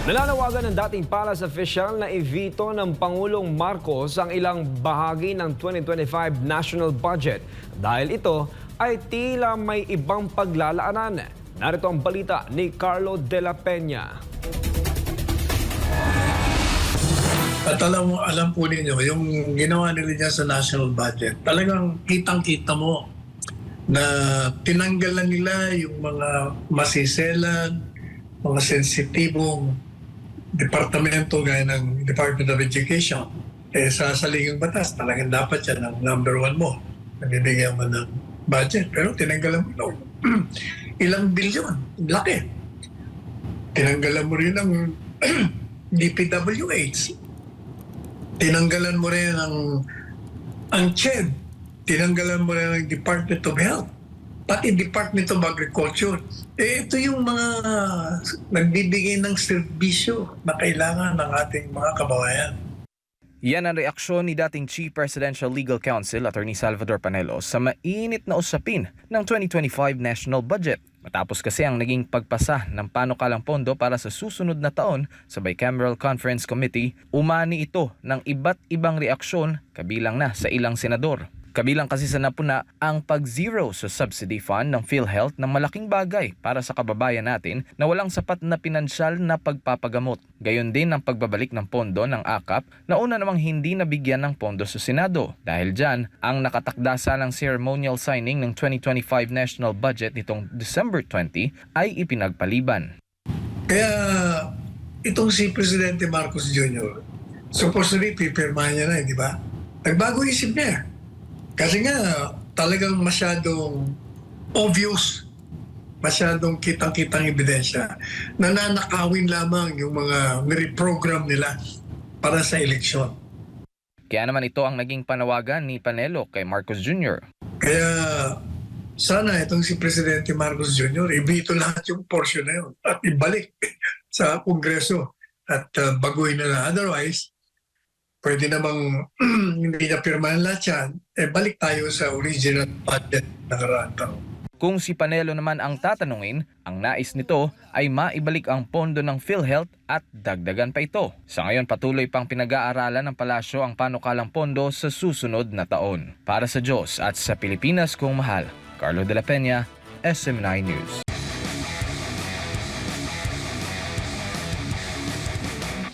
Nananawagan ng dating palace official na i-veto ng Pangulong Marcos ang ilang bahagi ng 2025 national budget dahil ito ay tila may ibang paglalaanan. Narito ang balita ni Carlo de la Peña. At alam po ninyo, yung ginawa nila dyan sa national budget, talagang kitang-kita mo na tinanggalan nila yung mga masiselan, mga sensitibong departamento gaya ng Department of Education. Sa saligang batas, talagang dapat yan ang number one mo. Nabibigyan mo ng budget. Pero tinanggalan mo ito. Ilang bilyon. Laki. Tinanggalan mo rin ng DPWH. Tinanggalan mo rin ang CHED. Tinanggalan mo rin ang Department of Health. Pati Department of Agriculture. Ito yung mga nagbibigay ng serbisyo na kailangan ng ating mga kababayan. Yan ang reaksyon ni dating Chief Presidential Legal Counsel Attorney Salvador Panelos sa mainit na usapin ng 2025 national budget. Matapos kasi ang naging pagpasa ng panukalang pondo para sa susunod na taon sa Bicameral Conference Committee, umani ito ng iba't ibang reaksyon kabilang na sa ilang senador. Kabilang kasi sa napuna ang pag-zero sa subsidy fund ng PhilHealth na malaking bagay para sa kababayan natin na walang sapat na pinansyal na pagpapagamot. Gayon din ang pagbabalik ng pondo ng AKAP na una namang hindi nabigyan ng pondo sa Senado. Dahil dyan, ang nakatakda ng ceremonial signing ng 2025 national budget nitong December 20 ay ipinagpaliban. Kaya itong si Presidente Marcos Jr., supposedly pipirmahan niya na, di ba? Nagbago isip niya. Kasi nga, talagang masyadong obvious, masyadong kitang-kitang ebidensya na nanakawin lamang yung mga nireprogram nila para sa eleksyon. Kaya naman ito ang naging panawagan ni Panelo kay Marcos Jr. Kaya sana itong si Presidente Marcos Jr. ibito lahat yung portion na yun at ibalik sa Kongreso at baguhin na lang. Otherwise, pwede namang hindi na pirmahan lahat yan, balik tayo sa original budget na karaan taon. Kung si Panelo naman ang tatanungin, ang nais nito ay maibalik ang pondo ng PhilHealth at dagdagan pa ito. Sa ngayon patuloy pang pinag-aaralan ng palasyo ang panukalang pondo sa susunod na taon. Para sa Diyos at sa Pilipinas kong mahal, Carlo de la Peña, SM9 News.